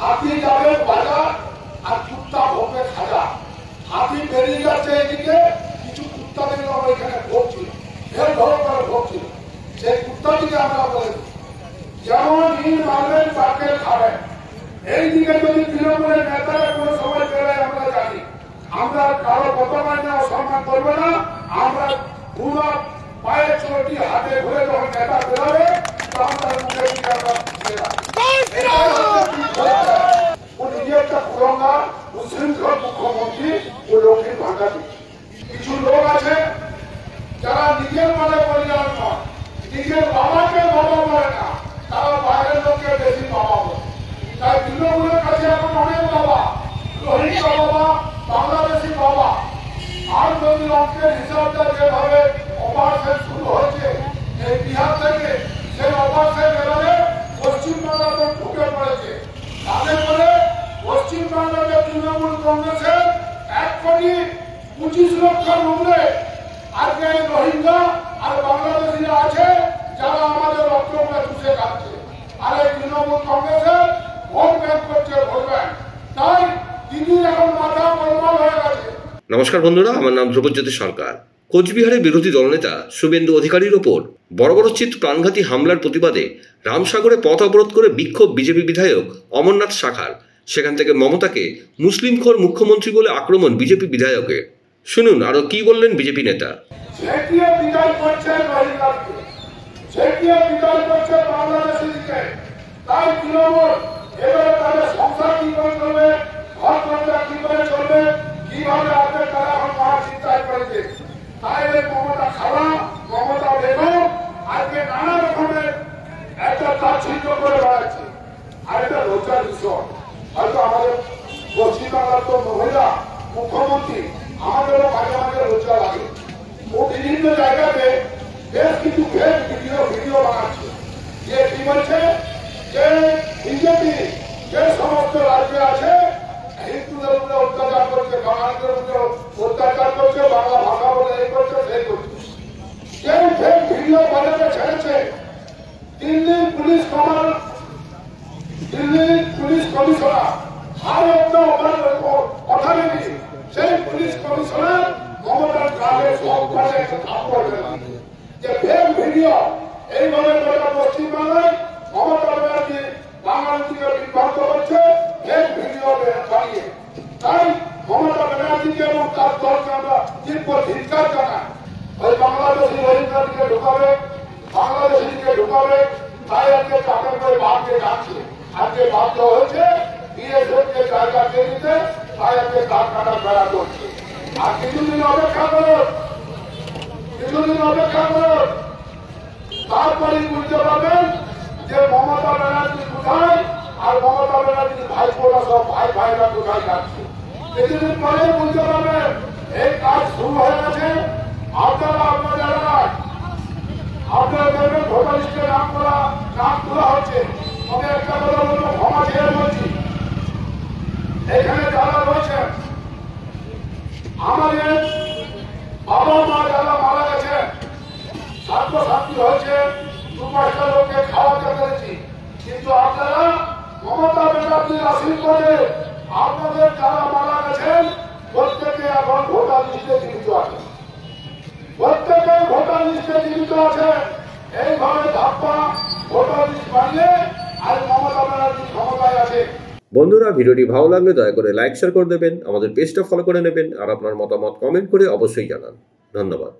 হাতি যাবে বাজার আর কুত্তা ভোগে খাজা। হাতি বেরিয়ে যাচ্ছে এদিকে, কিছু কুত্তা দেখলাম ওইখানে ভোগ ছিল, ফের ধরো করে ভোগ ছিল। সেই কুত্তা দিকে আমরা বলে যেমন নীল মারবেন তাকে খাবেন। এইদিকে যদি তৃণমূলের নেতারা কোনো সময় বেরোয় আমরা জানি, আমরা কারো বর্তমান অসম্মান করবো না। আমরা পুরো পায়ে চটি হাতে ঘুরে যখন নেতা বেরোবে আমরা মুখে নিজে একটা পুরঙ্গা উশৃঙ্খল মুখ্যমন্ত্রী ও লক্ষ্মীর ভাঙা দিচ্ছে। কিছু লোক আছে যারা নিজের মনে পরিবার নয়, নিজের বাবাকে বাবা বলে না, তারা বাইরের লোককে বেশি বাবা বলে। তাই তৃণমূলের কাছে এখন অনেক বাবা, রোহিঙ্গা বাবা, বাংলাদেশি বাবা। আর যদি অঙ্কের হিসাবটা যেভাবে অপারেশন শুরু হয়েছে এই বিহার থেকে, সেই অপারেশন এবারে পশ্চিমবাংলাতে ঢুকে পড়েছে। তাদের ফলে পশ্চিমবাংলাতে তৃণমূল কংগ্রেসের 1,25,00,000 উপরে আজকে রোহিঙ্গা আর বাংলাদেশিরা আছে যারা আমাদের রক্তকে চুষে খাচ্ছে। আর এই তৃণমূল কংগ্রেসের ভোট ব্যাংক করছে, ভোট ব্যাংক। তাই দিদি এখন মাথা গোলমাল হয়ে গেছে। নমস্কার বন্ধুরা, আমার নাম ধ্রুবজ্যোতি সরকার। কোচবিহারের বিরোধী দলনেতা শুভেন্দু অধিকারীর ওপর বর্বরোচিত প্রাণঘাতী হামলার প্রতিবাদে রামসাগরে পথ অবরোধ করে বিক্ষোভ বিজেপি বিধায়ক অমরনাথ শাখার। সেখান থেকে মমতাকে মুসলিমখোর মুখ্যমন্ত্রী বলে আক্রমণ বিজেপি বিধায়কের। শুনুন আরো কি বললেন বিজেপি নেতা। কিভাবে আপনি তারা এখন মহা চিন্তায় করেছে। তাই মমতা খাওয়া, মমতা বেগম আজকে নানা রকমের একটা তাচ্ছিল্য করে বেড়াচ্ছে। আর এটা লজ্জার বিষয়। হয়তো আমাদের পশ্চিমবাংলার তো মহিলা মুখ্যমন্ত্রী, আমাদেরও মাঝে মাঝে লজ্জা লাগে। ও বিভিন্ন জায়গাতে বেশ কিছু ফেক ভিডিও বানাচ্ছে। যে কি বলছে যে বিজেপি যে সমস্ত রাজ্যে আছে হিন্দুদের উপরে অত্যাচার করছে, বাঙালিদের উপরে অত্যাচার করছে, বাংলা ভাষা বলে এই করছে সেই করছে। সেই ফেক ভিডিও বাজারে ছেড়েছে দিল্লির পুলিশ কমিশনার আর একটা অথরিটি। সেই পুলিশ কমিশনার মমতার কাজে সব কাজে একটা থাপ্পড় দিলেন যে ফেক ভিডিও এইভাবে গোটা পশ্চিমবাংলায় মমতা ব্যানার্জি বাঙালিকে বিভ্রান্ত করছে ফেক ভিডিও বানিয়ে। তাই মমতা ব্যানার্জিকে এবং তার দলকে আমরা তীব্র ধিক্কার জানাই। ওই বাংলাদেশি রোহিঙ্গাদিকে ঢুকাবে, বাংলাদেশিকে ঢুকাবে, তাই আজকে চাপের করে বাদকে ডাকছে। আজকে বাধ্য হয়েছে বিএসএফকে জায়গা দিয়ে দিতে, তাই আজকে কাঠ কাটা বেড়া করছে। আর কিছুদিন অপেক্ষা করুন, তারপরেই বুঝতে পারবেন যে মমতা ব্যানার্জি কোথায় আর মমতা ব্যানার্জির ভাইপোরা সব ভাইরা কোথায় যাচ্ছে। কিছুদিন পরে বুঝতে পারবেন এই কাজ শুরু হয়ে গেছে। আপনারা আপনার জায়গায় আপনারা দেখবেন ভোটার লিস্টে নাম তোলা হচ্ছে। তবে একটা কথা বলবো, ক্ষমা ছেড়ে বলছি, এখানে যারা রয়েছেন আমাদের বাবা মা যারা মারা গেছেন, ছাত্রছাত্রী হয়েছে, 2-5টা লোককে খাওয়াতে পেরেছি। কিন্তু আপনারা মমতা ব্যানার্জির আশীর্বাদে আপনাদের যারা মারা গেছেন প্রত্যেকে এখন ভোটার লিস্টে জীবিত আছে, প্রত্যেকে ভোটার লিস্টে জীবিত আছে। এইভাবে ধাপ্পা ভোটার লিস্ট বানিয়ে আর মমতা ব্যানার্জি ক্ষমতায় আছে। বন্ধুরা, ভিডিওটি ভালো লাগলে দয়া করে লাইক শেয়ার করে দেবেন, আমাদের পেজটা ফলো করে নেবেন আর আপনার মতামত কমেন্ট করে অবশ্যই জানান। ধন্যবাদ।